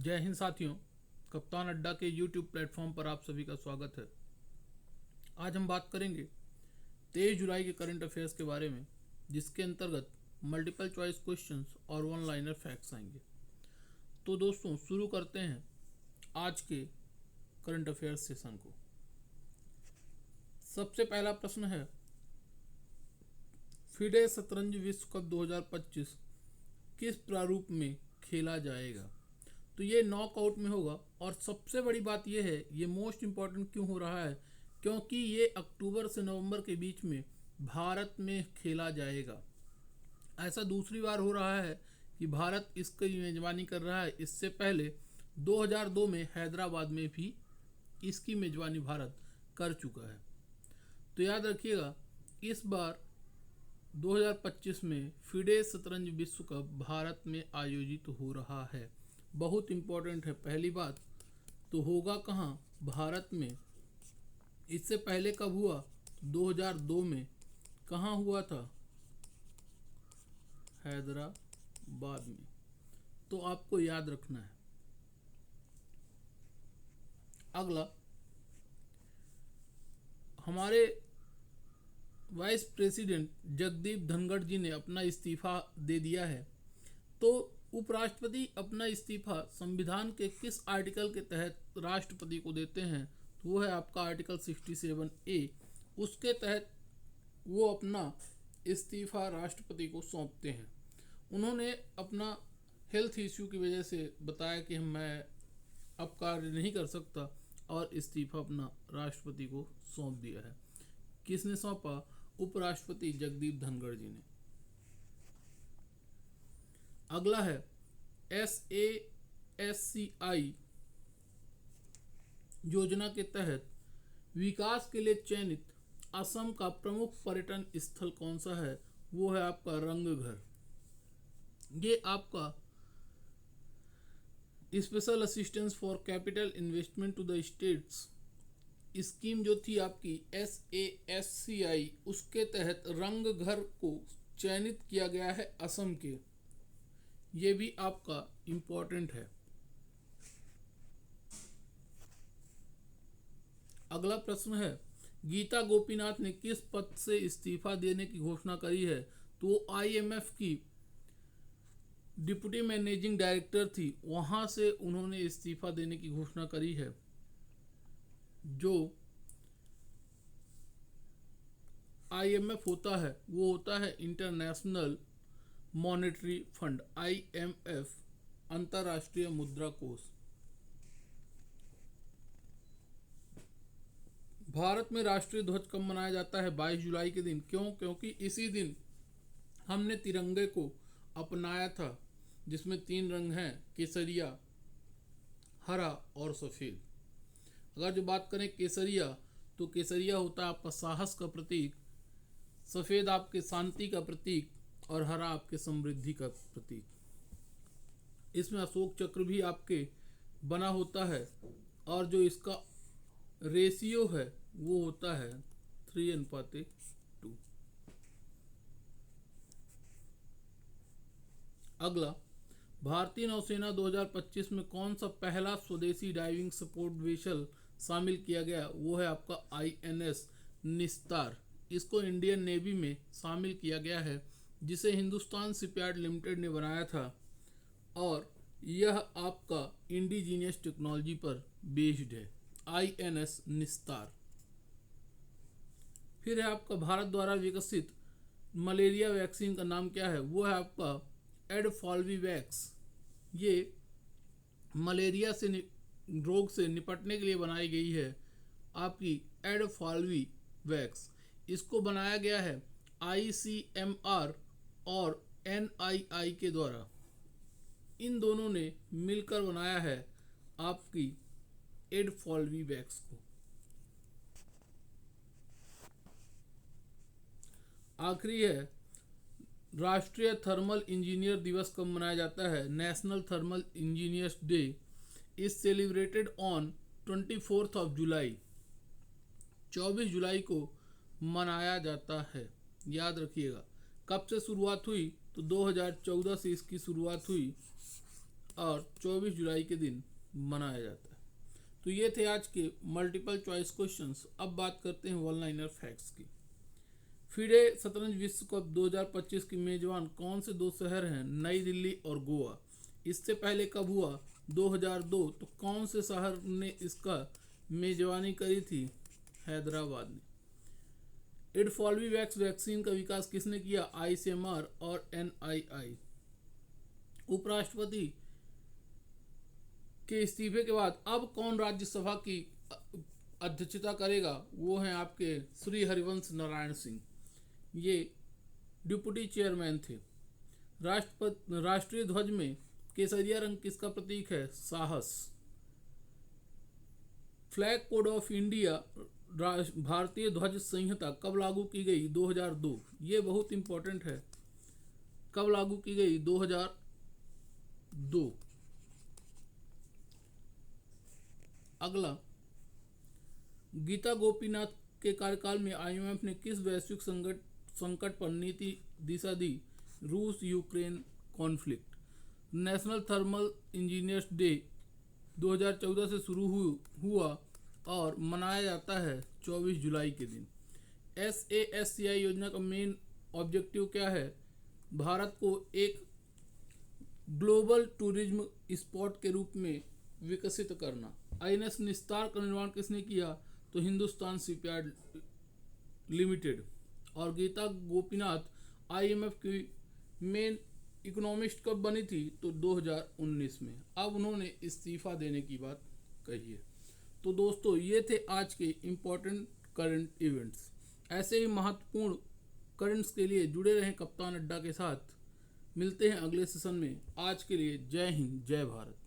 जय हिंद साथियों। कप्तान अड्डा के YouTube प्लेटफॉर्म पर आप सभी का स्वागत है। आज हम बात करेंगे 23 जुलाई के करंट अफेयर्स के बारे में, जिसके अंतर्गत मल्टीपल चॉइस क्वेश्चंस और वन लाइनर फैक्ट्स आएंगे। तो दोस्तों, शुरू करते हैं आज के करंट अफेयर्स सेशन को। सबसे पहला प्रश्न है, फिडे शतरंज विश्व कप 2025 किस प्रारूप में खेला जाएगा? तो ये नॉकआउट में होगा। और सबसे बड़ी बात यह है, ये मोस्ट इम्पॉर्टेंट क्यों हो रहा है, क्योंकि ये अक्टूबर से नवंबर के बीच में भारत में खेला जाएगा। ऐसा दूसरी बार हो रहा है कि भारत इसकी मेजबानी कर रहा है। इससे पहले 2002 में हैदराबाद में भी इसकी मेजबानी भारत कर चुका है। तो याद रखिएगा, इस बार 2025 में फिडे शतरंज विश्व कप भारत में आयोजित हो रहा है। बहुत इम्पोर्टेंट है। पहली बात तो होगा कहाँ? भारत में। इससे पहले कब हुआ? 2002 में। कहाँ हुआ था? हैदराबाद में। तो आपको याद रखना है। अगला, हमारे वाइस प्रेसिडेंट जगदीप धनखड़ जी ने अपना इस्तीफा दे दिया है। तो उपराष्ट्रपति अपना इस्तीफा संविधान के किस आर्टिकल के तहत राष्ट्रपति को देते हैं? तो वो है आपका आर्टिकल 67A। उसके तहत वो अपना इस्तीफा राष्ट्रपति को सौंपते हैं। उन्होंने अपना हेल्थ इश्यू की वजह से बताया कि मैं अब कार्य नहीं कर सकता और इस्तीफा अपना राष्ट्रपति को सौंप दिया है। किसने सौंपा? उपराष्ट्रपति जगदीप धनखड़ जी ने। अगला है, SASCI योजना के तहत विकास के लिए चयनित असम का प्रमुख पर्यटन स्थल कौन सा है? वो है आपका रंगघर। ये आपका special assistance for capital investment to the states scheme जो थी आपकी SASCI, उसके तहत रंगघर को चयनित किया गया है असम के। ये भी आपका इम्पोर्टेंट है। अगला प्रश्न है, गीता गोपीनाथ ने किस पद से इस्तीफा देने की घोषणा करी है? तो IMF की डिप्टी मैनेजिंग डायरेक्टर थी, वहां से उन्होंने इस्तीफा देने की घोषणा करी है। जो IMF होता है वो होता है इंटरनेशनल मॉनेटरी फंड, IMF, अंतर्राष्ट्रीय मुद्रा कोष। भारत में राष्ट्रीय ध्वज कब मनाया जाता है? 22 जुलाई के दिन। क्यों? क्योंकि इसी दिन हमने तिरंगे को अपनाया था, जिसमें 3 रंग हैं, केसरिया, हरा और सफ़ेद। अगर जो बात करें केसरिया, तो केसरिया होता है आपका साहस का प्रतीक, सफ़ेद आपके शांति का प्रतीक और हरा आपके समृद्धि का प्रतीक। इसमें अशोक चक्र भी आपके बना होता है और जो इसका रेशियो है वो होता है 3:2। अगला, भारतीय नौसेना 2025 में कौन सा पहला स्वदेशी डाइविंग सपोर्ट वेसल शामिल किया गया? वो है आपका INS निस्तार। इसको इंडियन नेवी में शामिल किया गया है, जिसे हिंदुस्तान शिपयार्ड लिमिटेड ने बनाया था और यह आपका इंडिजीनियस टेक्नोलॉजी पर बेस्ड है, INS निस्तार। फिर है आपका भारत द्वारा विकसित मलेरिया वैक्सीन का नाम क्या है? वो है आपका एडफॉल्वीवैक्स। ये मलेरिया से रोग से निपटने के लिए बनाई गई है आपकी एडफॉल्वीवैक्स। इसको बनाया गया है ICMR और NII के द्वारा। इन दोनों ने मिलकर बनाया है आपकी एडफॉल्वीवैक्स को। आखिरी है, राष्ट्रीय थर्मल इंजीनियर दिवस कब मनाया जाता है? National thermal engineers day is celebrated on 24 जुलाई। 24 जुलाई को मनाया जाता है। याद रखिएगा। कब से शुरुआत हुई? तो 2014 से इसकी शुरुआत हुई और 24 जुलाई के दिन मनाया जाता है। तो ये थे आज के मल्टीपल चॉइस क्वेश्चंस। अब बात करते हैं वन लाइनर फैक्ट्स की। फीडे शतरंज विश्व कप 2025 की मेजबान कौन से दो शहर हैं? नई दिल्ली और गोवा। इससे पहले कब हुआ? 2002। तो कौन से शहर ने इसका मेजबानी करी थी? हैदराबाद ने। इडफॉल्विवैक्स वैक्सीन का विकास किसने किया? आईसीएमआर और एनआईआई। उपराष्ट्रपति के इस्तीफे के बाद अब कौन राज्यसभा की अध्यक्षता करेगा? वो हैं आपके श्री हरिवंश नारायण सिंह। ये डिप्टी चेयरमैन थे। राष्ट्रीय ध्वज में केसरिया रंग किसका प्रतीक है? साहस। फ्लैग कोड ऑफ इंडिया भारतीय ध्वज संहिता कब लागू की गई? 2002। ये बहुत इंपॉर्टेंट है। कब लागू की गई? 2002। अगला, गीता गोपीनाथ के कार्यकाल में आईएमएफ ने किस वैश्विक संकट पर नीति दिशा दी? रूस Ukraine conflict. National thermal engineers day 2014 से शुरू हुआ और मनाया जाता है 24 जुलाई के दिन। SASCI योजना का मेन ऑब्जेक्टिव क्या है? भारत को एक ग्लोबल टूरिज्म स्पॉट के रूप में विकसित करना। INS निस्तार का निर्माण किसने किया? तो हिंदुस्तान शिपयार्ड लिमिटेड। और गीता गोपीनाथ IMF की मेन इकोनॉमिस्ट कब बनी थी? तो 2019 में। अब उन्होंने इस्तीफा देने की बात कही है। तो दोस्तों, ये थे आज के इम्पोर्टेंट करंट इवेंट्स। ऐसे ही महत्वपूर्ण करंट्स के लिए जुड़े रहें कप्तान अड्डा के साथ। मिलते हैं अगले सेशन में। आज के लिए जय हिंद, जय भारत।